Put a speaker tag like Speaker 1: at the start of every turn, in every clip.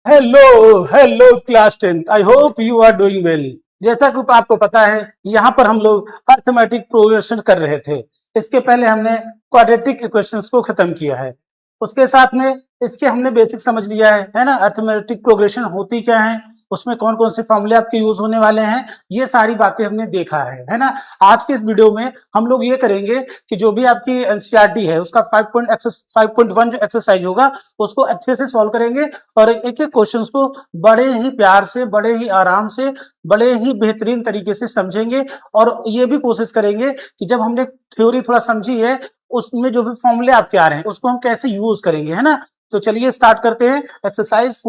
Speaker 1: Hello hello class 10th। I hope you are doing well. जैसा कि आपको पता है, यहाँ पर हम लोग अर्थमेटिक प्रोग्रेशन कर रहे थे। इसके पहले हमने क्वाड्रेटिक इक्वेशंस को खत्म किया है। उसके साथ में इसके हमने बेसिक समझ लिया है ना। अर्थमेटिक प्रोग्रेशन होती क्या है, उसमें कौन कौन से फॉर्मूले आपके यूज होने वाले हैं, ये सारी बातें हमने देखा है ना। आज के इस वीडियो में हम लोग ये करेंगे कि जो भी आपकी एनसीईआरटी है उसका 5.1 जो एक्सरसाइज होगा उसको अच्छे से सॉल्व करेंगे और एक एक क्वेश्चंस को बड़े ही प्यार से, बड़े ही आराम से, बड़े ही बेहतरीन तरीके से समझेंगे। और ये भी कोशिश करेंगे कि जब हमने थ्योरी थोड़ा समझी है उसमें जो भी फॉर्मूले आपके आ रहे हैं उसको हम कैसे यूज करेंगे, है ना। तो चलिए स्टार्ट करते हैं एक्सरसाइज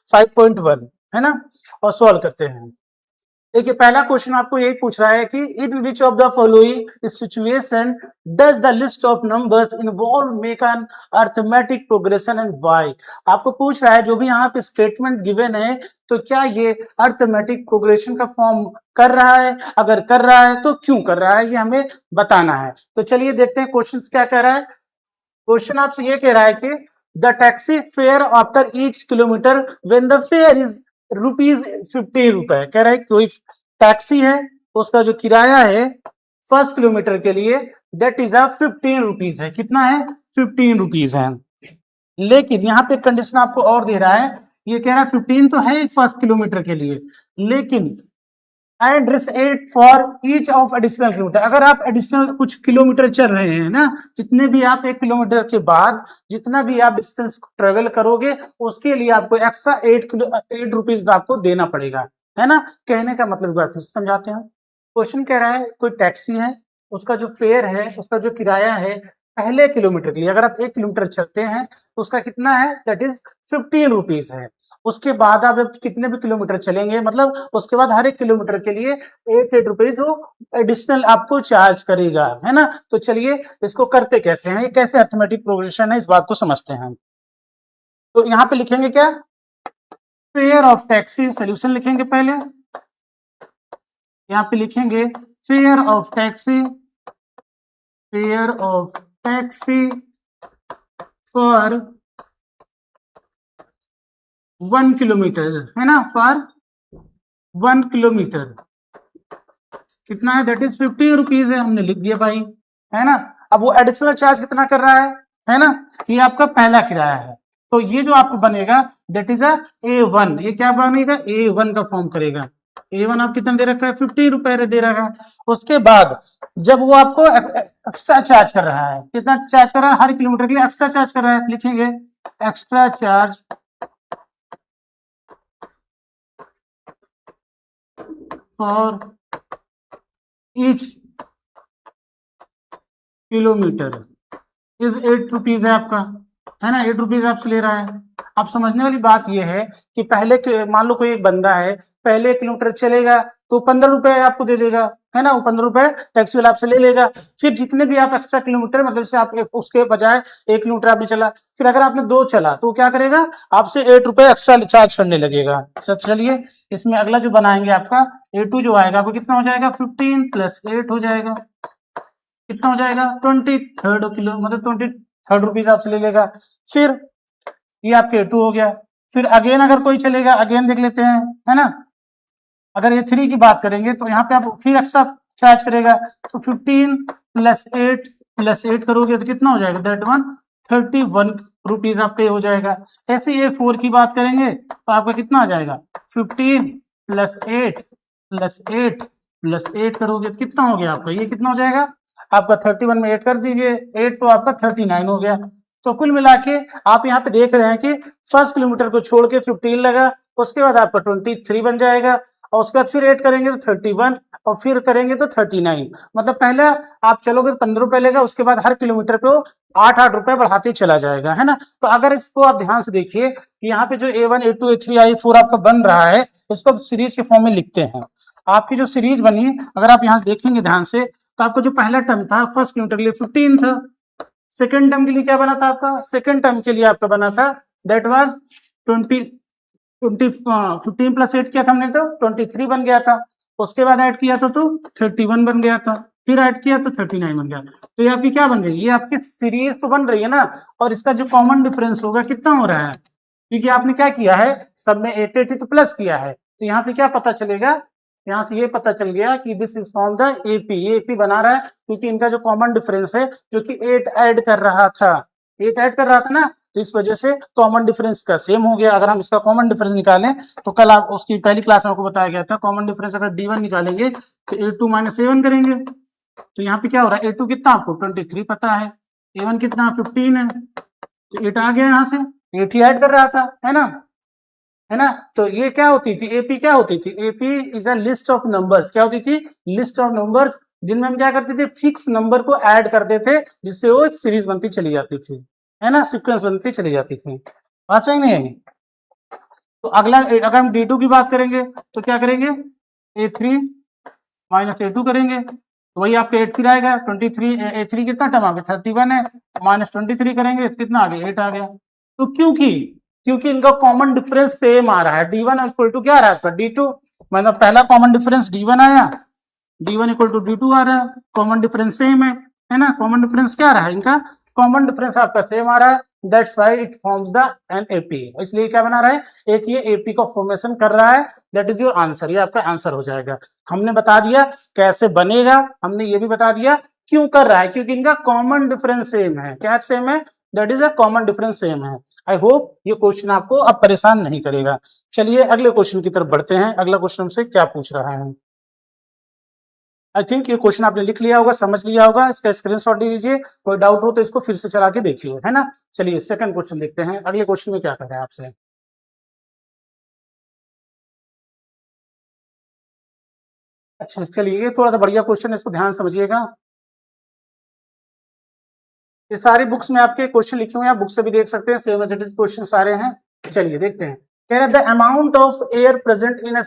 Speaker 1: 5.1, है ना, और सॉल्व करते हैं। देखिए पहला क्वेश्चन आपको यही पूछ रहा है कि in which of the following situation does the list of numbers involve make an arithmetic progression and why. आपको पूछ रहा है जो भी यहाँ पे स्टेटमेंट गिवन है तो क्या ये अर्थमेटिक प्रोग्रेशन का फॉर्म कर रहा है, अगर कर रहा है तो क्यों कर रहा है, ये हमें बताना है। तो चलिए देखते हैं क्वेश्चन क्या कह रहा है। क्वेश्चन आपसे ये कह रहा है कि the taxi fare after each kilometre when the fair is ₹50 कह रहा है कोई टैक्सी है उसका जो किराया है फर्स्ट किलोमीटर के लिए दैट इज ₹15 है। कितना है? ₹15 है। लेकिन यहाँ पे कंडीशन आपको और दे रहा है, ये कह रहा है 15 तो है फर्स्ट किलोमीटर के लिए, लेकिन and eight for each of additional kilometre. अगर आप एडिशनल कुछ किलोमीटर चल रहे हैं ना, जितने भी आप 1 किलोमीटर के बाद जितना भी आप डिस्टेंस ट्रेवल करोगे उसके लिए आपको एक्स्ट्रा 8 रुपीज आपको देना पड़ेगा, है ना। कहने का मतलब बात समझाते हैं। क्वेश्चन कह रहा है कोई टैक्सी है, उसका जो फेयर है, उसका जो किराया है पहले किलोमीटर के लिए, अगर आप 1 किलोमीटर चलते हैं तो उसका कितना है, दैट इज ₹15 है। उसके बाद आप कितने भी किलोमीटर चलेंगे, मतलब उसके बाद हर 1 किलोमीटर के लिए 8 रुपीज वो एडिशनल आपको चार्ज करेगा, है ना। तो चलिए इसको करते कैसे हैं, ये कैसे अर्थमेटिक प्रोग्रेशन है इस बात को समझते हैं। तो यहाँ पे लिखेंगे क्या, फेयर ऑफ टैक्सी। सोल्यूशन लिखेंगे पहले, यहाँ पे लिखेंगे fair of taxi, fair of taxi for 1 kilometre, है ना, फॉर 1 किलोमीटर कितना है, दैट इज ₹15 है। हमने लिख दिया भाई, है ना। अब वो एडिशनल चार्ज कितना कर रहा है ना, ये आपका पहला किराया है। तो ये जो आपको बनेगा दैट इज A1, ये क्या बनेगा, A1 का फॉर्म करेगा। A1 आप कितना दे रखा है, ₹15 दे रखा है। उसके बाद जब वो आपको एक्स्ट्रा चार्ज कर रहा है, कितना चार्ज कर रहा है, हर किलोमीटर के लिए एक्स्ट्रा चार्ज कर रहा है, लिखेंगे extra charge for each kilometre is ₹8 है आपका, है ना। ₹8 आपसे ले रहा है। अब समझने वाली बात यह है कि पहले मान लो कोई एक बंदा है, पहले 1 किलोमीटर चलेगा तो ₹15 आपको दे देगा, है ना। वो ₹15 टैक्सी वाला आपसे ले लेगा। फिर जितने भी आप एक्स्ट्रा किलोमीटर, मतलब से आप उसके बजाय 1 किलोमीटर आपने चला, फिर अगर आपने 2 चला तो क्या करेगा, आपसे ₹8 एक्स्ट्रा चार्ज करने लगेगा। चलिए इसमें अगला जो बनाएंगे आपका A2 जो आएगा आपको कितना हो जाएगा, 15 + 8 हो जाएगा, कितना हो जाएगा, 23rd किलो, मतलब ₹23 आपसे ले लेगा। फिर ये आपके 2 हो गया। फिर अगेन अगर कोई चलेगा, अगेन देख लेते हैं, है ना। अगर ये 3 की बात करेंगे तो यहाँ पे आप फिर एक्स्ट्रा चार्ज करेगा, तो 15 + 8 करोगे तो कितना हो जाएगा, दैट वन ₹31 आपका ये हो जाएगा। ऐसे ये 4 की बात करेंगे तो आपका कितना आ जाएगा, 15 + 8 + 8 + 8 करोगे तो कितना हो गया आपका, ये कितना हो जाएगा आपका, 31 में 8 कर दीजिए, 8 तो आपका 39 हो गया। तो कुल मिला के आप यहाँ पे देख रहे हैं कि फर्स्ट किलोमीटर को छोड़ के 15 लगा, उसके बाद आपका 23 बन जाएगा, और उसके बाद फिर 8 करेंगे तो 31, और फिर करेंगे तो 39। मतलब पहले आप चलोगे तो ₹15 लेगा, उसके बाद हर किलोमीटर पे वो 8-8 रुपए बढ़ाते चला जाएगा, है ना। तो अगर इसको आप ध्यान से देखिए कि यहाँ पे जो A1 A2 A3 A4 आपका बन रहा है, इसको सीरीज के फॉर्म में लिखते हैं। आपकी जो सीरीज बनी, अगर आप यहाँ से देखेंगे ध्यान से, तो आपको जो पहला टर्म था फर्स्ट किलोमीटर के लिए 15 था, सेकंड टर्म के लिए क्या बना था आपका, सेकंड टर्म के लिए आपका बना था दैट वाज 15 + 8 किया था हमने तो 23 बन गया था। उसके बाद ऐड किया था तो 31 बन गया था, फिर ऐड किया तो 39 बन गया। तो ये आपकी क्या बन रही है, ये आपकी सीरीज तो बन रही है ना। और इसका जो कॉमन डिफरेंस होगा कितना हो रहा है, क्योंकि आपने क्या किया है, सब में 8 तो प्लस किया है, तो यहाँ से क्या पता चलेगा, यहाँ से ये पता चल गया कि this is from the AP, ये एपी बना रहा है क्योंकि इनका जो कॉमन डिफरेंस है जो कि 8 ऐड कर रहा था, 8 ऐड कर रहा था ना, तो इस वजह से कॉमन डिफरेंस का सेम हो गया। अगर हम इसका कॉमन डिफरेंस निकालें तो कल आप उसकी पहली क्लास में आपको बताया गया था, कॉमन डिफरेंस अगर D1 निकालेंगे तो A2 माइनस A1 करेंगे, तो यहाँ पे क्या हो रहा है, A2 कितना आपको 23 पता है, A1 कितना 15 है, तो 8 आ गया यहाँ से, 8 ही ऐड कर रहा था, है ना। तो ये क्या होती थी, एपी क्या होती थी, AP is a list of numbers, क्या होती थी, लिस्ट ऑफ नंबर्स, जिनमें हम क्या करते थे, फिक्स नंबर को ऐड करते थे जिससे वो एक सीरीज बनती चली जाती थी, है ना, सीक्वेंस बनती चली जाती थी। बात समझ नहीं है। तो अगला अगर हम D2 की बात करेंगे तो क्या करेंगे, A3 माइनस A2 करेंगे, तो वही आपका 8 फिर आएगा, 23 A3 कितना टर्म आ गया 31 है, माइनस 23 करेंगे तो कितना आ गया 8 आ गया। तो क्योंकि इनका कॉमन डिफरेंस सेम आ रहा है, D1 इक्वल टू क्या आ रहा है आपका D2, मतलब पहला कॉमन डिफरेंस D1 आया, D1 इक्वल टू D2 आ रहा है, कॉमन डिफरेंस सेम है ना, कॉमन डिफरेंस क्या आ रहा है इनका, कॉमन डिफरेंस आपका सेम आ रहा है, that's why it forms the an AP, इसलिए क्या बना रहा है, एक ये एपी का फॉर्मेशन कर रहा है, दैट इज योर आंसर, ये आपका आंसर हो जाएगा। हमने बता दिया कैसे बनेगा, हमने ये भी बता दिया क्यों कर रहा है, क्योंकि इनका कॉमन डिफरेंस सेम है, क्या सेम है, that is a common difference same है। आई होप ये क्वेश्चन आपको अब परेशान नहीं करेगा। चलिए अगले क्वेश्चन की तरफ बढ़ते हैं, अगला क्वेश्चन हमसे क्या पूछ रहा है। आई थिंक ये क्वेश्चन आपने लिख लिया होगा, समझ लिया होगा, इसका स्क्रीनशॉट ले लीजिए, कोई डाउट हो तो इसको फिर से चला के देखिए, है ना। चलिए सेकंड क्वेश्चन देखते हैं, अगले क्वेश्चन में क्या कर रहा है आपसे। अच्छा चलिए, ये थोड़ा सा बढ़िया क्वेश्चन है, इसको ध्यान समझिएगा। ये सारी बुक्स में आपके क्वेश्चन लिखे हुए हैं, आप बुक से भी देख सकते हैं, सेम क्वेश्चन सारे हैं। चलिए देखते हैं, कह रहा है the amount of air present in a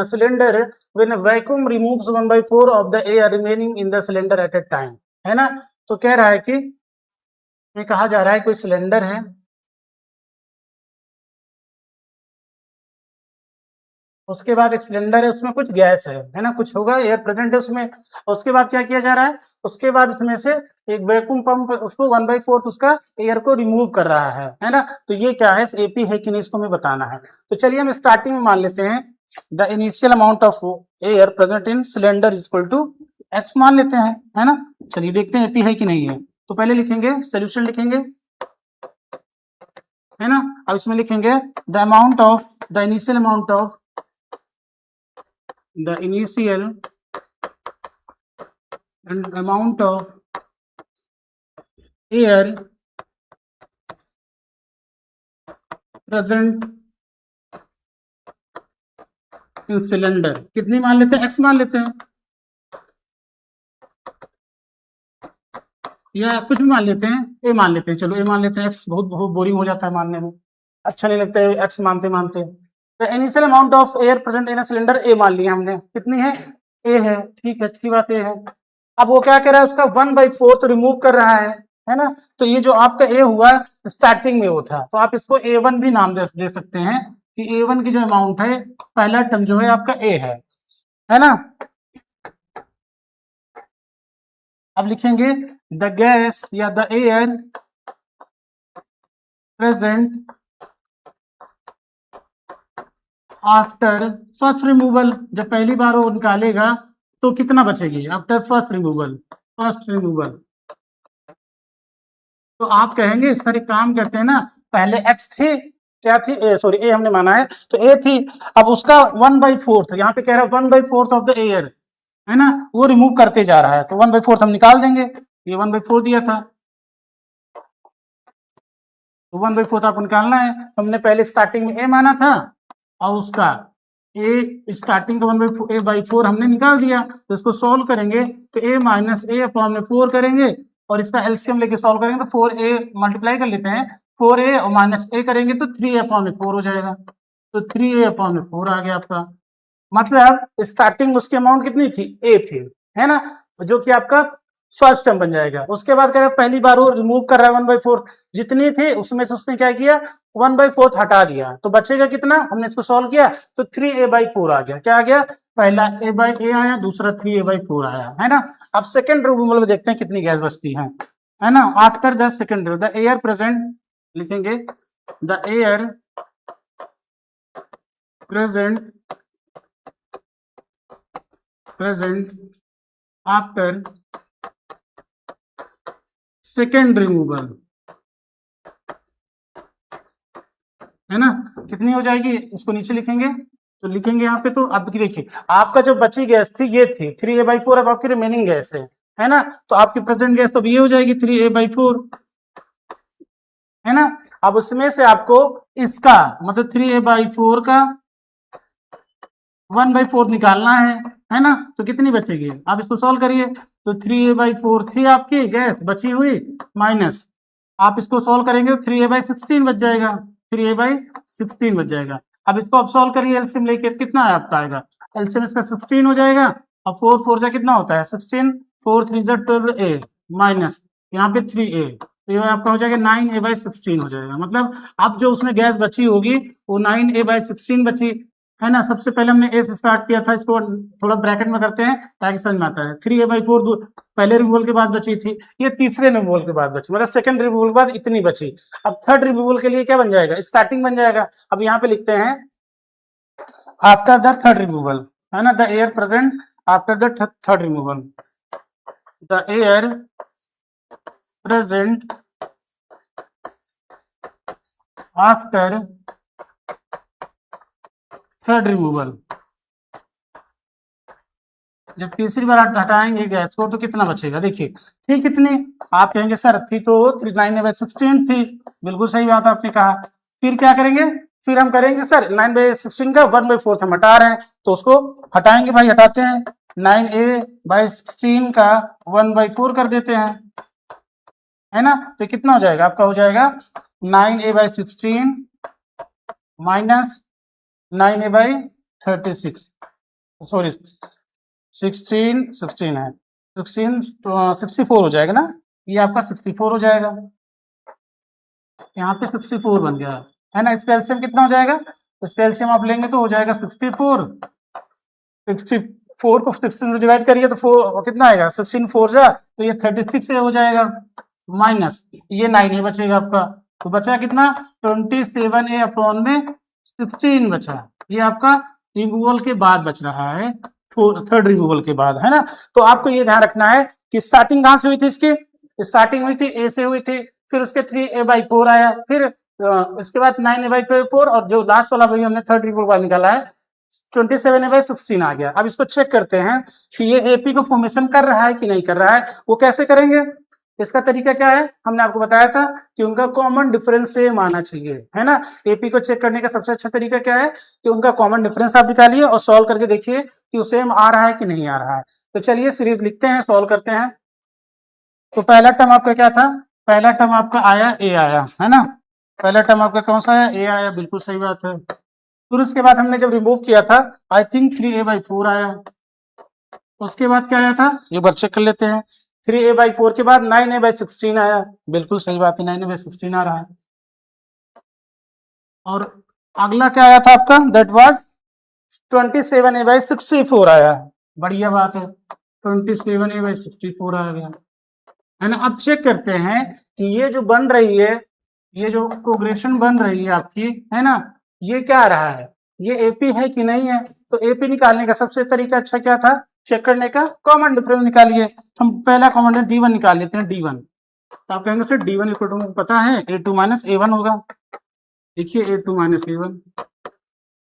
Speaker 1: cylinder when vacuum removes 1/4 of the air remaining in the cylinder eight A time, है ना। तो कह रहा है कि ये कहा जा रहा है कोई सिलेंडर है, उसके बाद एक सिलेंडर है, उसमें कुछ गैस है ना, कुछ होगा, एयर प्रेजेंट है उसमें, उसके बाद क्या किया जा रहा है, उसके बाद उसमें से एक वैक्यूम पंप उसको 1/4 उसका एयर को रिमूव कर रहा है ना। तो ये क्या है, एपी है कि नहीं, इसको हमें बताना है। तो चलिए हम स्टार्टिंग में मान लेते हैं the initial amount of air present in cylinder is equal to x मान लेते हैं, है ना। चलिए देखते हैं एपी है कि नहीं है। तो पहले लिखेंगे सोल्यूशन लिखेंगे, है ना। अब इसमें लिखेंगे the amount of the initial amount of the initial and amount of air present in cylinder, कितनी मान लेते हैं, x मान लेते हैं या कुछ भी मान लेते हैं, a मान लेते हैं, चलो a मान लेते हैं, x बहुत बहुत बोरिंग हो जाता है मानने में, अच्छा नहीं लगता है x मानते मानते। तो initial amount of air present in cylinder A मान लिया हमने, कितनी है, ए है, ठीक है, अच्छी बात ए है। अब वो क्या कर रहा है, उसका 1/4 रिमूव कर रहा है ना। तो ये जो आपका ए हुआ स्टार्टिंग में वो था, तो आप इसको A1 भी नाम दे सकते हैं कि A1 की जो अमाउंट है, पहला टर्म जो है आपका ए है ना। अब लिखेंगे द गैस या the air present after first removal, जब पहली बार वो निकालेगा तो कितना बचेगी, आफ्टर फर्स्ट रिमूवल। तो आप कहेंगे सर एक काम करते हैं ना, पहले एक्स थी, क्या थी, ए सॉरी ए हमने माना है, तो ए थी, अब उसका 1/4 यहाँ पे कह रहा है 1/4 ऑफ द एयर, है ना, वो रिमूव करते जा रहा है, तो 1/4 हम निकाल देंगे, ये 1/4 दिया था, तो 1/4 आपको निकालना है। हमने पहले स्टार्टिंग में ए माना था और उसका ए स्टार्टिंग का 1/4 हमने निकाल दिया, तो इसको सॉल्व करेंगे तो a माइनस ए अपॉन में 4 करेंगे और इसका एलसीएम लेके सॉल्व करेंगे तो 4a मल्टीप्लाई कर लेते हैं, 4a और माइनस ए करेंगे तो 3a अपॉन में 4 हो जाएगा, तो 3a अपॉन में 4 आ गया आपका। मतलब स्टार्टिंग उसकी अमाउंट कितनी थी, a थी, है ना, जो कि आपका फर्स्ट टर्म बन जाएगा। उसके बाद कह रहा है पहली बार वो रिमूव कर रहा है 1/4, जितनी थी उसमें से उसने क्या किया 1/4 हटा दिया, तो बचेगा कितना, हमने इसको सॉल्व किया तो 3a/4 आ गया, क्या आ गया, पहला a/a आया, दूसरा 3a/4 आया, है ना। अब सेकंड रिमूवल में देखते हैं कितनी गैस बचती है ना। After the second the air present लिखेंगे the air present after second removal, है ना। कितनी हो जाएगी, इसको नीचे लिखेंगे तो लिखेंगे यहाँ पे, तो अब देखिए आपका जो बची गैस थी ये थी 3a/4, अब आपकी रिमेनिंग गैस है ना। तो आपकी प्रेजेंट गैस तो ये हो जाएगी 3a/4, है ना। अब उसमें से आपको इसका मतलब 3a/4 का 1/4 निकालना है ना। तो कितनी बचेगी, आप इसको सॉल्व करिए। तो 3a/4 थी आपकी गैस बची हुई, माइनस आप इसको सॉल्व करेंगे तो 3a/16 बच जाएगा, 3a/16 बच जाएगा। अब इसको आप सॉल्व करिए एलसीएम लेके, कितना है आपका आएगा, एलसीएम इसका 16 हो जाएगा। अब 4 4 जा कितना होता है 16, 4 3 जा 12a माइनस यहाँ पे 3a, तो ये आपका हो जाएगा 9a/16 हो जाएगा। मतलब अब जो उसमें गैस बची होगी वो 9a/16 बची, है ना। सबसे पहले हमने ए से स्टार्ट किया था, इसको थोड़ा ब्रैकेट में करते हैं ताकि समझ में आता है। 3a/4 पहले रिमूवल के बाद बची थी, ये तीसरे रिमूवल के बाद बची, मतलब सेकंड रिमूवल के बाद इतनी बची। अब थर्ड रिमूवल के लिए क्या बन जाएगा, स्टार्टिंग बन जाएगा। अब यहाँ पे लिखते हैं आफ्टर द थर्ड रिमूवल, है ना, the air present after the third removal, the air present after third removal. जब तीसरी बार हटाएंगे गैस को तो कितना बचेगा, देखिए थी कितनी, आप कहेंगे सर थी तो 9/16 थी, बिल्कुल सही बात आपने कहा। फिर क्या करेंगे, फिर हम करेंगे सर 9/16 का 1/4 हम हटा रहे हैं तो उसको हटाएंगे भाई, हटाते हैं 9a/16 का 1/4 कर देते हैं, है ना। तो कितना हो जाएगा आपका, हो जाएगा 9a/16 माइनस 9a/36, सॉरी 16 है, 64 हो जाएगा ना, ये आपका 64 हो जाएगा, यहाँ पे 64 बन गया, है ना। इसका एलसीएम कितना हो जाएगा, इसका एलसीएम आप लेंगे तो हो जाएगा 64 को 16 से डिवाइड करिए तो 4 कितना आएगा, 16 4 जा तो ये 36 से हो जाएगा, माइनस ये 9a बचेगा आपका, तो बचा कितना 27a अपॉन में 16 बचा, ये आपका रिमूवल के बाद बच रहा है, थर्ड रिमूवल के बाद, है ना। तो आपको ये ध्यान रखना है कि स्टार्टिंग कहां से हुई थी, इसकी स्टार्टिंग हुई थी ए से हुई थी, फिर उसके 3a/4 आया, फिर इसके बाद 9a/4 और जो लास्ट वाला वही हमने थर्ड रिमूवल वाला निकाला है 27a/16 आ गया। अब इसको चेक करते हैं कि ये एपी को फॉर्मेशन कर रहा है कि नहीं कर रहा है, वो कैसे करेंगे। इसका तरीका क्या है, हमने आपको बताया था कि उनका कॉमन डिफरेंस सेम आना चाहिए, है ना। एपी को चेक करने का सबसे अच्छा तरीका क्या है कि उनका कॉमन डिफरेंस आप निकालिए और सॉल्व करके देखिए कि वो सेम आ रहा है कि नहीं आ रहा है। तो चलिए सीरीज लिखते हैं, सॉल्व करते हैं। तो पहला टर्म आपका क्या था, पहला टर्म आपका आया ए आया, है ना, पहला टर्म आपका कौन सा आया, ए आया, बिल्कुल सही बात है। फिर उसके बाद हमने जब रिमूव किया था आई थिंक 3a/4 आया, उसके बाद क्या आया था एक बार चेक कर लेते हैं, 3a/4 के बाद 9a/16 आया, बिल्कुल सही बात है 9a/16 आ रहा है। और अगला क्या आया था आपका, दैट वाज 27a/64 आया, बढ़िया बात है 27a/64 आ गया, है ना। अब चेक करते हैं कि ये जो बन रही है, ये जो प्रोग्रेशन बन रही है आपकी, है ना, ये क्या आ रहा है, ये एपी है कि नहीं है। तो एपी निकालने का सबसे तरीका अच्छा क्या था, चेक करने का कॉमन डिफरेंस निकालिए। हम पहला कॉमन D1 निकाल लेते हैं, D1। तो आप कहेंगे सर D1 इक्वल टू पता है A2 माइनस A1 होगा, देखिए A2 माइनस A1,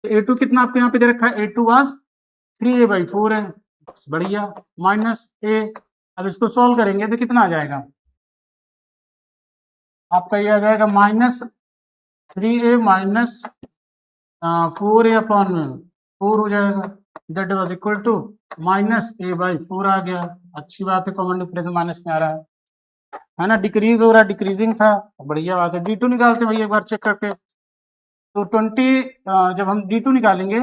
Speaker 1: तो A2 कितना आपके यहाँ पे दे रखा है, A2 वाज 3a/4 है, बढ़िया, माइनस A। अब इसको सॉल्व करेंगे तो कितना आ जाएगा आपका, ये आ जाएगा minus 3a minus 4a upon में 4 हो जाएगा, that was equal to minus a/4 आ गया। अच्छी बात है, कॉमन डिफरेंस माइनस में आ रहा है ना, डिक्रीज हो रहा है, डिक्रीजिंग था, बढ़िया बात है। D2 निकालते हैं भैया एक बार चेक करके, तो 20 जब हम D2 निकालेंगे,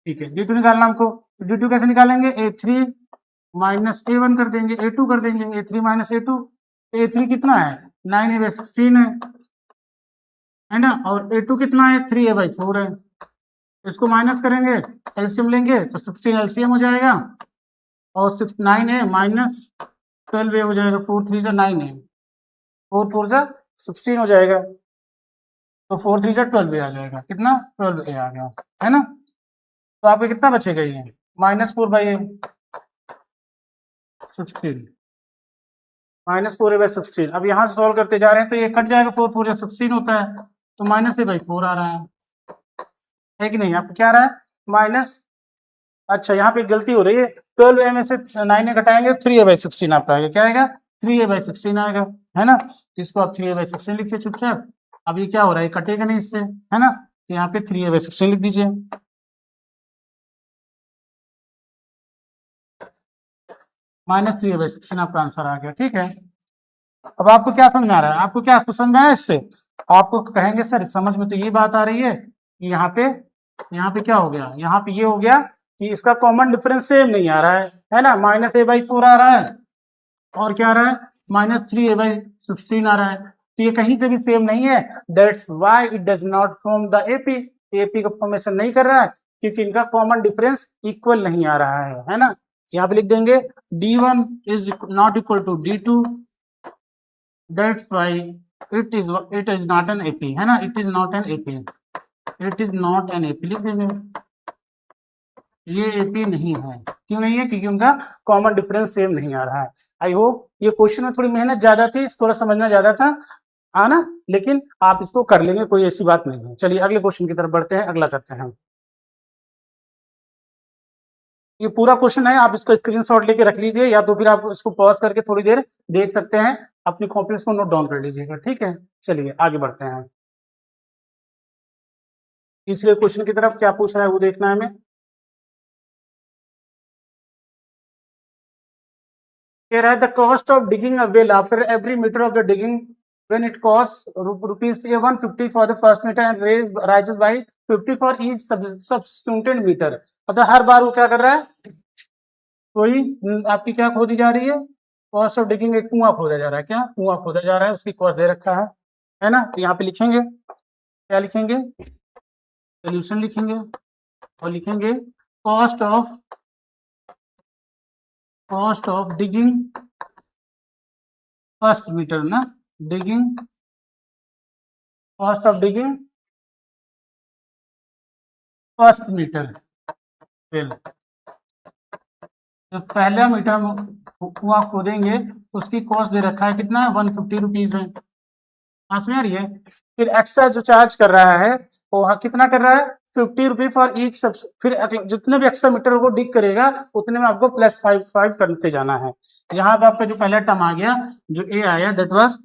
Speaker 1: ठीक है D2 निकालना हमको, D2 कैसे निकालेंगे, A3 माइनस A1 कर देंगे, A2 कर देंगे, A3 माइनस A2, A3 कितना है 9a/16 है ना, और A2 कितना है 3a/4 है, इसको माइनस करेंगे, एलसीएम लेंगे तो 16 एलसीएम हो जाएगा, और 9a माइनस 12a हो जाएगा, 4 3 जा 9a, 4 4 जा 16 हो जाएगा, तो 4 3 12 ए आ जाएगा, कितना 12 ए आ गया, है ना। तो आपको कितना बचेगा ये -4/a 16 -4a/16। अब यहाँ से सॉल्व करते जा रहे हैं तो ये कट जाएगा, 4 4 16 होता है, तो -a/4 आ रहा है कि नहीं। आपको क्या आ रहा है माइनस, अच्छा यहाँ पे गलती हो रही है, 12a में से 9 घटाएंगे 3a/16 आपका आएगा, क्या आएगा 3a/16 आएगा, है ना। तो इसको आप 3a/16 लिखिए चुपचाप। अब ये क्या हो रहा है, कटेगा नहीं इससे, है ना। तो यहाँ पे 3a/16 लिख दीजिए, -3a/16 आपका आंसर आ गया, ठीक है। अब आपको क्या समझ में आ रहा है, आपको क्या समझ में आया इससे। आपको कहेंगे सर समझ में तो ये बात आ रही है कि यहाँ पे क्या हो गया, यहाँ पे ये हो गया कि इसका कॉमन डिफरेंस सेम नहीं आ रहा है ना। -a/4 आ रहा है और क्या आ रहा है -3a/16 आ रहा है, तो ये कहीं से भी सेम नहीं है। That's why it does not form the AP, AP का फॉर्मेशन नहीं कर रहा है क्योंकि इनका कॉमन डिफरेंस इक्वल नहीं आ रहा है ना। यहाँ पे लिख देंगे d1 is not equal to d2, that's why it is not an AP, है ना। It is not an AP, it is not an AP लिख देंगे, ये एपी नहीं है। क्यों नहीं है, क्योंकि उनका कॉमन डिफरेंस सेम नहीं आ रहा है। आई होप ये क्वेश्चन में थोड़ी मेहनत ज्यादा थी, थोड़ा समझना ज्यादा था ना, लेकिन आप इसको कर लेंगे, कोई ऐसी बात नहीं है। चलिए अगले क्वेश्चन की तरफ बढ़ते हैं, अगला करते हैं। ये पूरा क्वेश्चन है, आप इसका स्क्रीनशॉट लेके रख लीजिए या तो फिर आप इसको पॉज करके थोड़ी देर देख सकते हैं, अपनी कॉपी को नोट डाउन कर लीजिएगा, ठीक है। चलिए आगे बढ़ते हैं, तीसरे क्वेश्चन की तरफ क्या पूछ रहा है वो देखना है हमें। कह रहा है the cost of digging a well after every metre of the digging when it costs rupees 150 for the first meter and rises by 50 for each subsequent meter। मतलब हर बार वो क्या कर रहा है, कोई आपकी क्या खोदी जा रही है, कॉस्ट ऑफ डिगिंग, एक कुआं खोदा जा रहा है, क्या कुआं खोदा जा रहा है, उसकी कॉस्ट दे रखा है ना। तो यहाँ पे लिखेंगे, क्या लिखेंगे, सोल्यूशन लिखेंगे और लिखेंगे cost of digging first metre ना, digging cost of digging first metre well. तो पहला मीटर कुआं खोदेंगे उसकी कॉस्ट दे रखा है कितना, 150 रुपीज है, पास में आ रही है। फिर एक्स्ट्रा जो चार्ज कर रहा है वो कितना कर रहा है, 50 रुपीज फॉर ईच सब। फिर जितने भी एक्स्ट्रा मीटर को डिग करेगा उतने में आपको +5 करते जाना है। यहाँ पे आपका जो पहला टर्म आ गया, जो ए आया, दैट वाज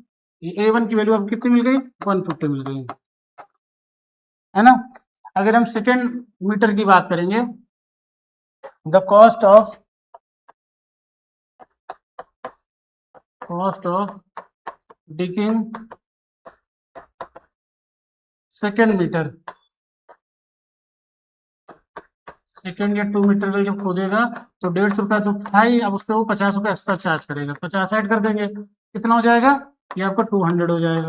Speaker 1: A1 की वैल्यू आपको कितनी मिल गई, 150 मिल गई, है ना। अगर हम सेकेंड मीटर की बात करेंगे, the cost of digging second metre, second या 2 मीटर का जब खोदेगा तो 150 रुपया तो था ही, अब उस पर वो 50 रुपया एक्स्ट्रा चार्ज करेगा, 50 ऐड कर देंगे, कितना हो जाएगा, ये आपका 200 हो जाएगा,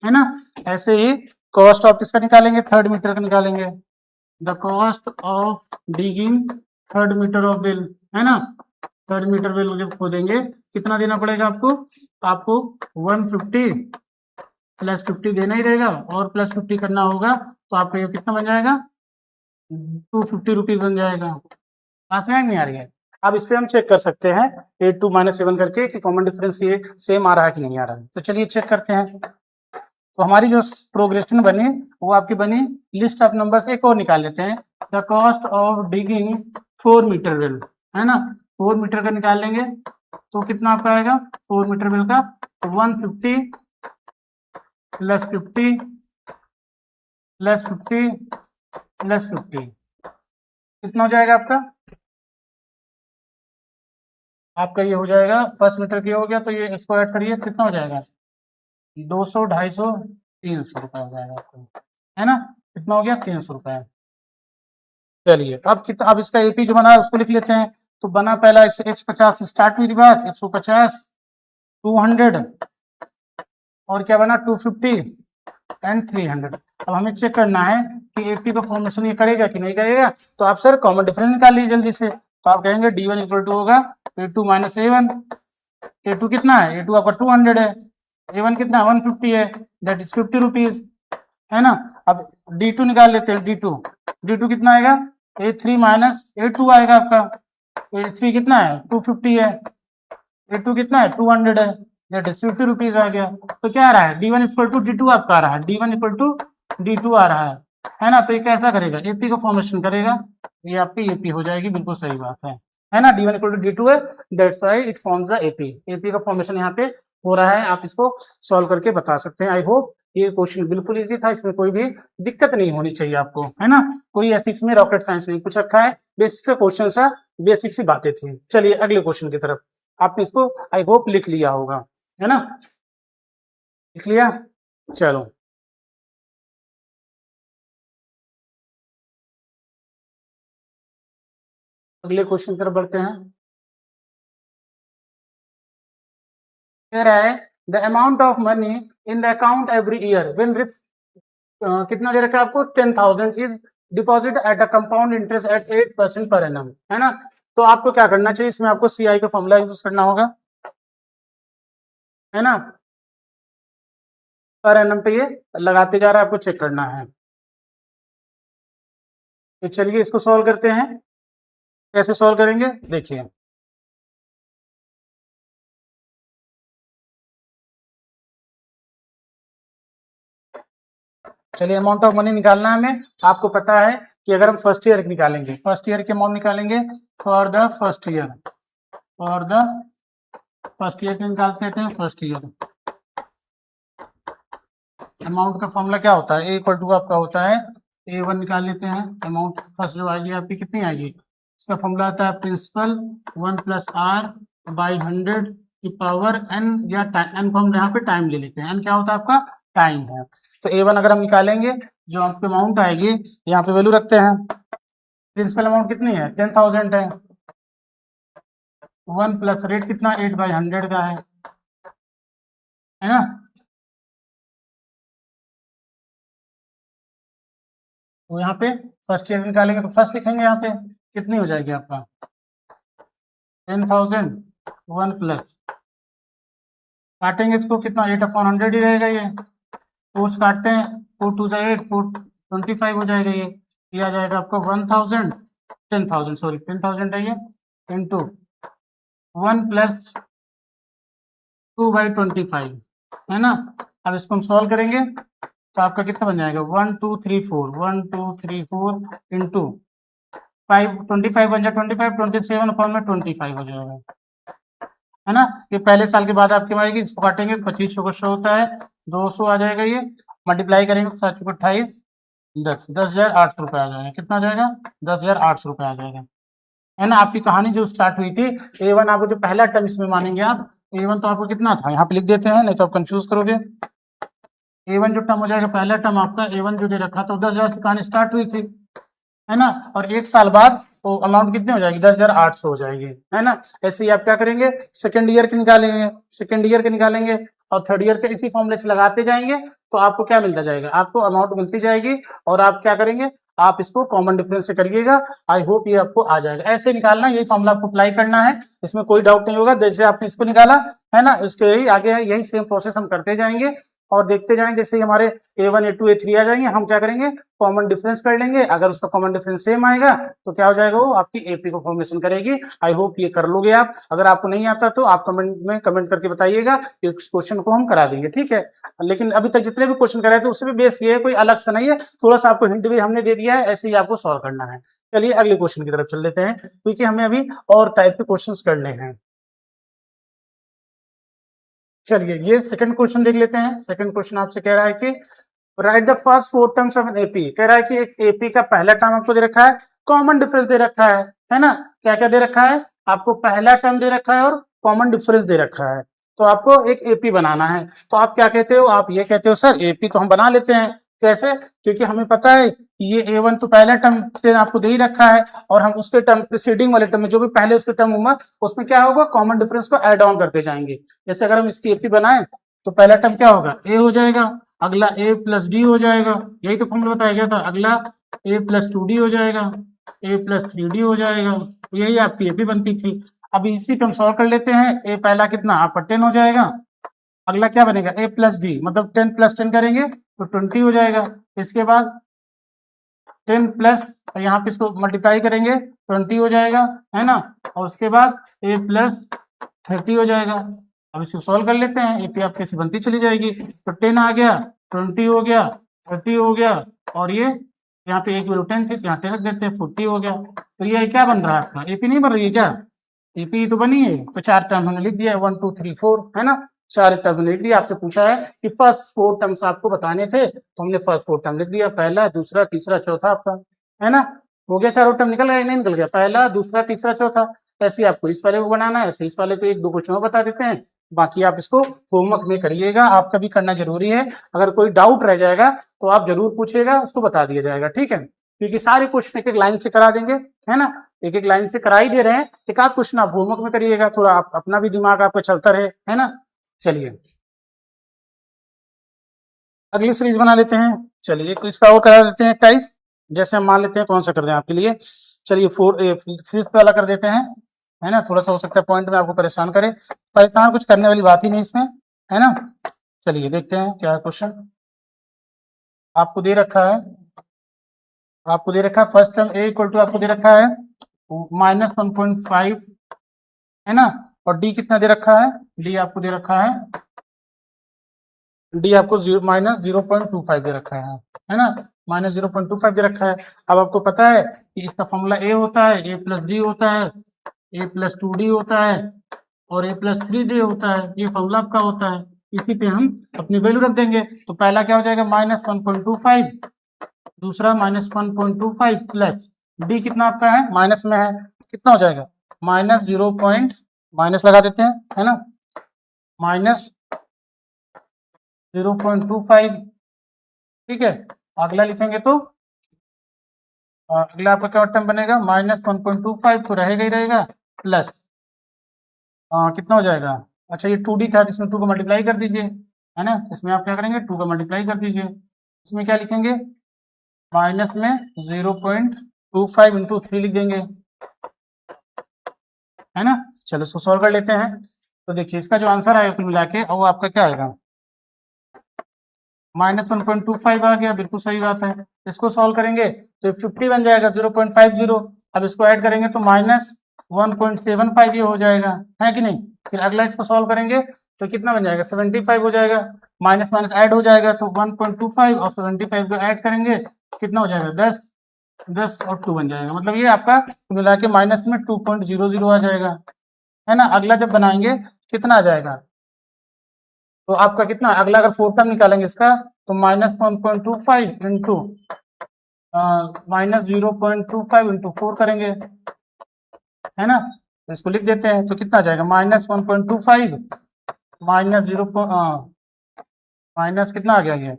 Speaker 1: है ना। ऐसे ही कॉस्ट ऑफ किसका निकालेंगे, थर्ड मीटर का निकालेंगे, the cost of digging third metre of well, है ना। थर्ड मीटर वेल जब खोदेंगे कितना देना पड़ेगा आपको 150 +50 देना ही रहेगा, और +50 करना होगा तो आपका ये कितना बन जाएगा, 250 रुपीज बन जाएगा। पास में नहीं आ रही है। अब इस पे हम चेक कर सकते हैं 8 2 -7 करके कि कॉमन डिफरेंस ये सेम आ रहा है कि नहीं आ रहा है। तो चलिए चेक करते हैं। तो हमारी जो प्रोग्रेशन बनी वो आपकी बनी, लिस्ट ऑफ नंबर्स एक और निकाल लेते हैं। The cost of digging 4 metre well, है ना, 4 मीटर का निकाल लेंगे तो कितना आपका आएगा 4 मीटर वेल का, 150 +50 +50 +50 कितना हो जाएगा आपका ये हो जाएगा, फर्स्ट मीटर की हो गया तो ये इसको ऐड करिए, कितना हो जाएगा 200 250 300 रुपए हो जाएगा आपको, है ना। कितना हो गया 300 रुपए। चलिए अब इसका एपी जो बना है उसको लिख लेते हैं। तो बना पहला 150 से स्टार्ट हुई बात, 150 200 और क्या बना 250 एंड 300। अब हमें चेक करना है कि एपी का फॉर्मेशन ये करेगा कि नहीं करेगा। तो आप सर कॉमन डिफरेंस निकाल लीजिए जल्दी से। तो आप कहेंगे D1 इक्वल टू होगा A2 - A1। A2 कितना है, A2 आपका 200 है, A1 कितना 150 है, दैट इज 50 रुपीज, है ना। अब D2 निकाल लेते हैं, D2 कितना आएगा, A3 माइनस A2 आएगा आपका। A3 कितना है, 250 है, A2 कितना है, 200 है, दैट इज 50 रुपीज आ गया। तो क्या आ रहा है, D1 इक्वल टू D2 आपका आ रहा है, D1 इक्वल टू D2 आ रहा है ना। तो ये कैसा करेगा, AP का फॉर्मेशन करेगा, ये आपकी AP हो जाएगी, बिल्कुल सही बात है ना। D1 इक्वल टू D2 है, that's why it forms the AP का फॉर्मेशन यहाँ पे हो रहा है। आप इसको सॉल्व करके बता सकते हैं। आई होप ये क्वेश्चन बिल्कुल इजी था, इसमें कोई भी दिक्कत नहीं होनी चाहिए आपको, है ना। कोई ऐसी इसमें रॉकेट साइंस नहीं पूछ रखा है, बेसिक से क्वेश्चन सा, बेसिक सी बातें थी। चलिए अगले क्वेश्चन की तरफ, आपने इसको आई होप लिख लिया होगा, है ना, लिख लिया। चलो अगले क्वेश्चन की तरफ बढ़ते हैं। कह रहा है the amount of money in the account every year when rich, कितना दे रखा है आपको, 10,000 is deposit at a compound interest eight 8% per annum, है ना। तो आपको क्या करना चाहिए, इसमें आपको CI का फॉर्मूला यूज करना होगा, है ना। पर एनम पे ये लगाते जा रहा है, आपको चेक करना है। तो चलिए इसको सॉल्व करते हैं। कैसे सॉल्व करेंगे देखिए, चलिए अमाउंट ऑफ मनी निकालना है हमें। आपको पता है कि अगर हम फर्स्ट ईयर निकालेंगे, फर्स्ट ईयर के अमाउंट निकालेंगे for the first year, for the first year के निकालते थे फर्स्ट ईयर। अमाउंट का फॉर्मूला क्या होता है, A इक्वल टू आपका होता है A1 निकाल लेते हैं। अमाउंट फर्स्ट जो आएगी आपकी कितनी आएगी, इसका फॉर्मूला आता है प्रिंसिपल 1 प्लस R बाई 100 की पावर n, या n को हम यहाँ पे टाइम ले लेते हैं, n क्या होता है आपका, टाइम है। तो A1 अगर हम निकालेंगे, जो आपकी अमाउंट आएगी, यहाँ पे वैल्यू रखते हैं। प्रिंसिपल अमाउंट कितनी है, 10,000 है, 1 प्लस रेट कितना 8/100 का है ना। तो यहाँ पे फर्स्ट ईयर निकालेंगे तो फर्स्ट लिखेंगे, यहाँ पे कितनी हो जाएगी आपका 10,000, 1 प्लस, काटेंगे इसको कितना 8/100 ही रहेगा ये, फोर्स काटते हैं, 4 2 8, 425 हो जाएगा ये आ जाएगा आपका 1000, 10,000 सॉरी 10,000 है ये, इंटू 1 प्लस 2/25, है ना। अब इसको हम सॉल्व करेंगे तो आपका कितना बन जाएगा 1 2 3 4, 1 2 3 4 इंटू 5, 25 बन जाए 25, 27 अपॉन में 25 हो जाएगा, है ना। ये पहले साल के बाद आपकी आएगी, इसको काटेंगे 25 को शो होता है, 200 आ जाएगा, ये मल्टीप्लाई करेंगे 7 को 28, 10,800 रुपये आ जाएगा। कितना आ जाएगा 10,800 रुपये आ जाएगा, है ना। आपकी कहानी जो स्टार्ट हुई थी A1, आपको जो पहला टर्म इसमें मानेंगे आप, A1 तो आपको कितना था, यहाँ पे लिख देते हैं, नहीं तो आप कंफ्यूज करोगे। A1 जो टर्म हो जाएगा, पहला टर्म आपका A1 जो दे रखा था 10,000 से कहानी स्टार्ट हुई थी, है ना। और एक साल बाद वो अमाउंट कितनी हो जाएगी 10,800 हो जाएगी, है ना। ऐसे ही आप क्या करेंगे, सेकंड ईयर के निकालेंगे, सेकंड ईयर के निकालेंगे और थर्ड ईयर के इसी फॉर्मूले से लगाते जाएंगे, तो आपको क्या मिलता जाएगा, आपको अमाउंट मिलती जाएगी। और आप क्या करेंगे, आप इसको कॉमन डिफरेंस से करिएगा। आई होप ये आपको आ जाएगा, ऐसे निकालना, यही फॉर्मूला आपको अप्लाई करना है, इसमें कोई डाउट नहीं होगा। जैसे आपने इसको निकाला, है ना, इसके ही आगे यही सेम प्रोसेस हम करते जाएंगे और देखते जाएंगे। जैसे हमारे A1 A2 A3 आ जाएंगे, हम क्या करेंगे, कॉमन डिफरेंस कर लेंगे। अगर उसका कॉमन डिफरेंस सेम आएगा तो क्या हो जाएगा, वो आपकी AP को फॉर्मेशन करेगी। आई होप ये कर लोगे आप। अगर आपको नहीं आता तो आप कमेंट में कमेंट करके बताइएगा, इस क्वेश्चन को हम करा देंगे, ठीक है। लेकिन अभी तक जितने भी क्वेश्चन कराए थे उससे भी बेस ये है, कोई अलग सा नहीं है, थोड़ा सा आपको हिंट भी हमने दे दिया है, ऐसे ही आपको सॉल्व करना है। चलिए अगले क्वेश्चन की तरफ चल लेते हैं, क्योंकि हमें अभी और टाइप के क्वेश्चन करने हैं। चलिए ये सेकंड क्वेश्चन देख लेते हैं। सेकंड क्वेश्चन आपसे कह रहा है कि write the first 4 terms of an AP। कह रहा है कि एक AP का पहला टर्म आपको दे रखा है, कॉमन डिफरेंस दे रखा है ना। क्या क्या दे रखा है, आपको पहला टर्म दे रखा है और कॉमन डिफरेंस दे रखा है। तो आपको एक AP बनाना है। तो आप क्या कहते हो, आप ये कहते हो सर AP तो हम बना लेते हैं। कैसे, क्योंकि हमें पता है कि ये A1 तो पहला टर्म आपको दे ही रखा है, और हम उसके टर्म प्रीसीडिंग वाले टर्म में जो भी पहले उसके टर्म होगा उसमें क्या होगा, कॉमन डिफरेंस को ऐड ऑन करते जाएंगे। जैसे अगर हम इसकी AP बनाएं तो पहला टर्म क्या होगा, A हो जाएगा, अगला A प्लस D हो जाएगा, यही तो फॉर्मूला बताया गया था। अगला A प्लस 2D हो जाएगा, A प्लस 3D हो जाएगा, यही आपकी AP बनती थी। अब इसी पे हम सॉल्व कर लेते हैं। A पहला कितना आपका 10 हो जाएगा, अगला क्या बनेगा, a प्लस डी, मतलब 10 प्लस 10 करेंगे तो 20 हो जाएगा। इसके बाद 10 प्लस, यहाँ पे इसको मल्टीप्लाई करेंगे 20 हो जाएगा, है ना। और उसके बाद a प्लस 30 हो जाएगा। अब इसको सॉल्व कर लेते हैं, AP आपकी ऐसी बनती चली जाएगी। तो 10 आ गया, 20 हो गया, 30 हो गया, और ये यहाँ पे एक वैल्यू 10 थी तो यहाँ 10 रख देते हैं, 40 हो गया। तो ये क्या बन रहा है आपका, AP नहीं बन रही है क्या, AP तो बनी है। तो 4 टर्म हमने लिख दिया, 1 2 3 4, है ना, 4 टर्म लिख दिया। आपसे पूछा है कि फर्स्ट 4 टर्म्स आपको बताने थे, तो हमने फर्स्ट 4 टर्म लिख दिया, पहला दूसरा तीसरा चौथा आपका, है ना। हो गया, चारों टर्म निकल गया, नहीं निकल गया, पहला दूसरा तीसरा चौथा। ऐसे आपको इस वाले को बनाना है, ऐसे इस वाले को 1 2 क्वेश्चन बता देते हैं, बाकी आप इसको होमवर्क में करिएगा, आपका भी करना जरूरी है। अगर कोई डाउट रह जाएगा तो आप जरूर पूछिएगा, उसको बता दिया जाएगा, ठीक है। क्योंकि सारे क्वेश्चन एक एक लाइन से करा देंगे, है ना, एक एक लाइन से करा ही दे रहे हैं। एक आध क्वेश्चन आप होमवर्क में करिएगा, थोड़ा आप अपना भी दिमाग आपका चलता रहे, है ना। चलिए अगली सीरीज बना लेते हैं। चलिए इसका और करा देते हैं टाइप, जैसे हम मान लेते हैं कौन सा कर दें आपके लिए। चलिए फिफ्थ वाला कर देते हैं, है ना। थोड़ा सा हो सकता है पॉइंट में आपको परेशान करे, परेशान कुछ करने वाली बात ही नहीं इसमें, है ना। चलिए देखते हैं क्या क्वेश्चन आपको दे रखा है। आपको दे रखा है first term a equal to आपको दे रखा है -1.5, है ना। और d कितना दे रखा है, d आपको दे रखा है, d आपको -0.25 दे रखा है ना, -0.25 दे रखा है। अब आपको पता है कि इसका फॉर्मूला a होता है, a प्लस डी होता है, a प्लस 2d होता है, और a प्लस 3d होता है। ये फॉर्मूला आपका होता है, इसी पे हम अपनी वैल्यू रख देंगे। तो पहला क्या हो जाएगा -1.25, दूसरा -1.25 प्लस डी कितना आपका है, माइनस में है, कितना हो जाएगा -0. माइनस लगा देते हैं, है ना, -0.25, ठीक है। अगला लिखेंगे तो अगला आपका क्या टर्म बनेगा, -1.25 तो रहेगा ही रहेगा, प्लस कितना हो जाएगा, अच्छा ये 2d था, इसमें 2 को मल्टीप्लाई कर दीजिए, है ना। इसमें आप क्या करेंगे, 2 का मल्टीप्लाई कर दीजिए। इसमें क्या लिखेंगे, माइनस में 0.25 इंटू 3 लिख देंगे, है ना। चलो इसको सॉल्व कर लेते हैं। तो देखिए इसका जो आंसर आएगा कुल मिला के, और वो आपका क्या आएगा, -1.25 आ गया, बिल्कुल सही बात है। इसको सॉल्व करेंगे तो 50 बन जाएगा, 0.50। अब इसको ऐड करेंगे तो -1.75 ये हो जाएगा, है कि नहीं। फिर अगला इसको सॉल्व करेंगे तो कितना बन जाएगा, 75 हो जाएगा, माइनस माइनस ऐड हो जाएगा, तो 1.25 और 75 को ऐड करेंगे कितना हो जाएगा, 10 और 2 बन जाएगा। मतलब ये आपका मिला के माइनस में 2.00 आ जाएगा, है ना। अगला जब बनाएंगे कितना आ जाएगा, तो आपका कितना, अगला अगर 4 टर्म निकालेंगे इसका तो -1.25 इंटू -0.25 इंटू 4 करेंगे, है ना। तो इसको लिख देते हैं तो कितना आ जाएगा, -1.25 माइनस कितना आ गया ये,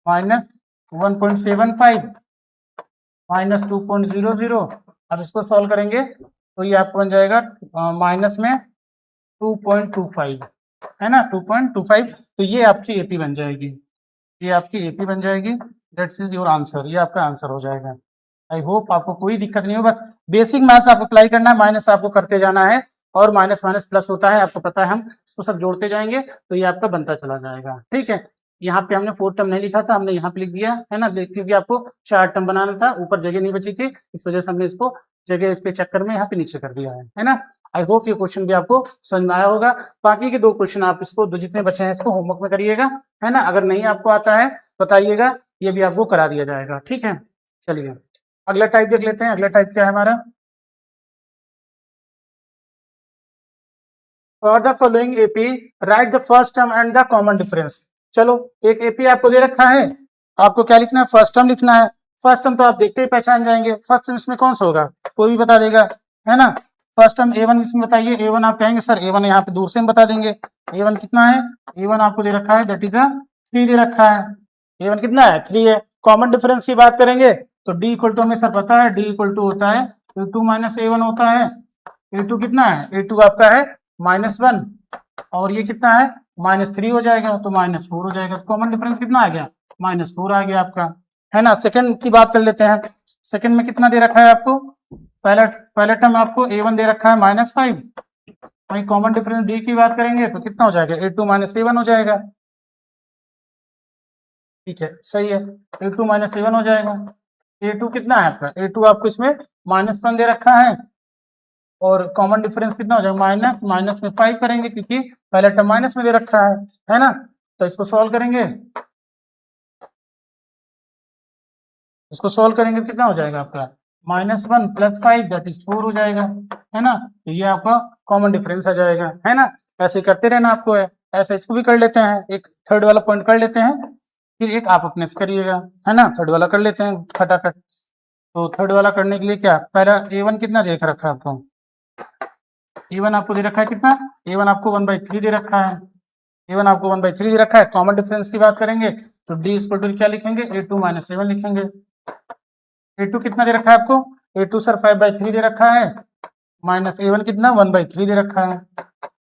Speaker 1: -1.75 -2.00। अब इसको सॉल्व करेंगे तो ये आपको बन जाएगा माइनस में 2.25, है ना, 2.25। तो ये आपकी AP बन जाएगी, ये आपकी AP बन जाएगी। दैट्स इज योर आंसर, ये आपका आंसर हो जाएगा। आई होप आपको कोई दिक्कत नहीं हो, बस बेसिक मैथ्स आपको अप्लाई करना है, माइनस आपको करते जाना है, और माइनस माइनस प्लस होता है, आपको पता है, हम इसको सब जोड़ते जाएंगे तो ये आपका बनता चला जाएगा, ठीक है। यहाँ पे हमने 4 टर्म नहीं लिखा था, हमने यहाँ पे लिख दिया, है ना, क्योंकि आपको 4 टर्म बनाना था, ऊपर जगह नहीं बची थी, इस वजह से हमने इसको जगह इसके चक्कर में यहाँ पे नीचे कर दिया है ना। आई होप ये क्वेश्चन भी आपको समझ में आया होगा। बाकी के 2 क्वेश्चन आप इसको जितने बचे हैं इसको होमवर्क में करिएगा, है ना। अगर नहीं आपको आता है बताइएगा, ये भी आपको करा दिया जाएगा, ठीक है। चलिए अगला टाइप देख लेते हैं। अगला टाइप क्या है हमारा, for the following AP right the first term and the common difference. चलो एक AP आपको दे रखा है, आपको क्या लिखना है, फर्स्ट टर्म लिखना है। फर्स्ट टर्म तो आप देखते ही पहचान जाएंगे, फर्स्ट टर्म इसमें कौन सा होगा, कोई भी बता देगा, है ना। फर्स्ट टर्म A1 इसमें बताइए, A1 आप कहेंगे सर A1 यहाँ पे दूर से हम बता देंगे। A1 कितना है, A1 आपको दे रखा है, दैट इज 3 दे रखा है। A1 कितना है, 3 है। कॉमन डिफरेंस की बात करेंगे तो D इक्वल टू हमें सर पता है, D इक्वल टू होता है A2 माइनस A1 होता है। A2 कितना है, A2 आपका है -1, और ये कितना है -3 हो जाएगा, तो -4 हो जाएगा। तो कॉमन डिफरेंस कितना आ गया, -4 आ गया आपका, है ना। सेकंड की बात कर लेते हैं। सेकंड में कितना दे रखा है आपको, पहला टर्म आपको A1 दे रखा है -5, वही कॉमन डिफरेंस डी की बात करेंगे तो कितना हो जाएगा, A2 माइनस A1 हो जाएगा। ठीक है, सही है, A2 माइनस A1 हो जाएगा। A2 कितना है आपका, A2 आपको इसमें -1 दे रखा है और कॉमन डिफरेंस कितना हो जाएगा, माइनस माइनस में 5 करेंगे क्योंकि पहला टर्म माइनस में दे रखा है ना। तो इसको सॉल्व करेंगे, इसको सॉल्व करेंगे कितना हो जाएगा आपका, -1 + 5 दैट इज 4 हो जाएगा, है ना। तो ये आपका कॉमन डिफरेंस आ जाएगा, है ना। ऐसे करते रहना आपको है, ऐसे इसको भी कर लेते हैं, एक थर्ड वाला पॉइंट कर लेते हैं, फिर एक आप अपने से करिएगा, है ना। थर्ड वाला कर लेते हैं फटाफट। तो थर्ड वाला करने के लिए क्या, पहला A1 कितना दे रखा है आपको, A1 आपको दे रखा है कितना, A1 आपको 1/3 दे रखा है, A1 आपको 1/3 दे रखा है। कॉमन डिफरेंस की बात करेंगे तो D इक्वल टू क्या लिखेंगे, A2 माइनस A1 लिखेंगे। A2 कितना दे रखा है आपको, A2 सर 5/3 दे रखा है, माइनस A1 कितना 1/3 दे रखा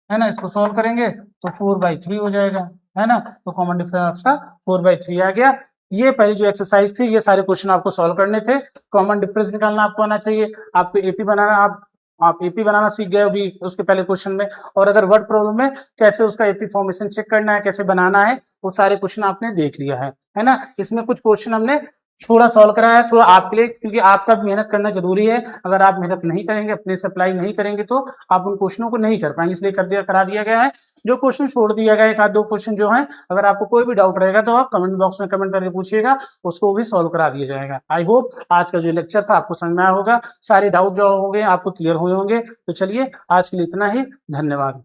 Speaker 1: है ना। इसको सॉल्व करेंगे तो 4/3 हो जाएगा, है ना। तो कॉमन डिफरेंस आपका 4/3 आ गया। ये पहली जो एक्सरसाइज थी, ये सारे क्वेश्चन आपको सॉल्व करने थे। कॉमन डिफरेंस निकालना आपको आना चाहिए, आपको एपी बनाना, आप एपी बनाना सीख गए अभी उसके पहले क्वेश्चन में। और अगर वर्ड प्रॉब्लम में कैसे उसका एपी फॉर्मेशन चेक करना है, कैसे बनाना है, वो सारे क्वेश्चन आपने देख लिया है ना। इसमें कुछ क्वेश्चन हमने थोड़ा सॉल्व कराया है, थोड़ा आपके लिए, क्योंकि आपका मेहनत करना जरूरी है। अगर आप मेहनत नहीं करेंगे, अपने से अप्लाई नहीं करेंगे तो आप उन क्वेश्चनों को नहीं कर पाएंगे, इसलिए करा दिया गया है। जो क्वेश्चन छोड़ दिया गया, एक आध दो क्वेश्चन जो है, अगर आपको कोई भी डाउट रहेगा तो आप कमेंट बॉक्स में कमेंट करके पूछिएगा, उसको भी सॉल्व करा दिया जाएगा। आई होप आज का जो लेक्चर था आपको समझ में आया होगा, सारे डाउट जो होंगे आपको क्लियर हुए होंगे। तो चलिए आज के लिए इतना ही, धन्यवाद।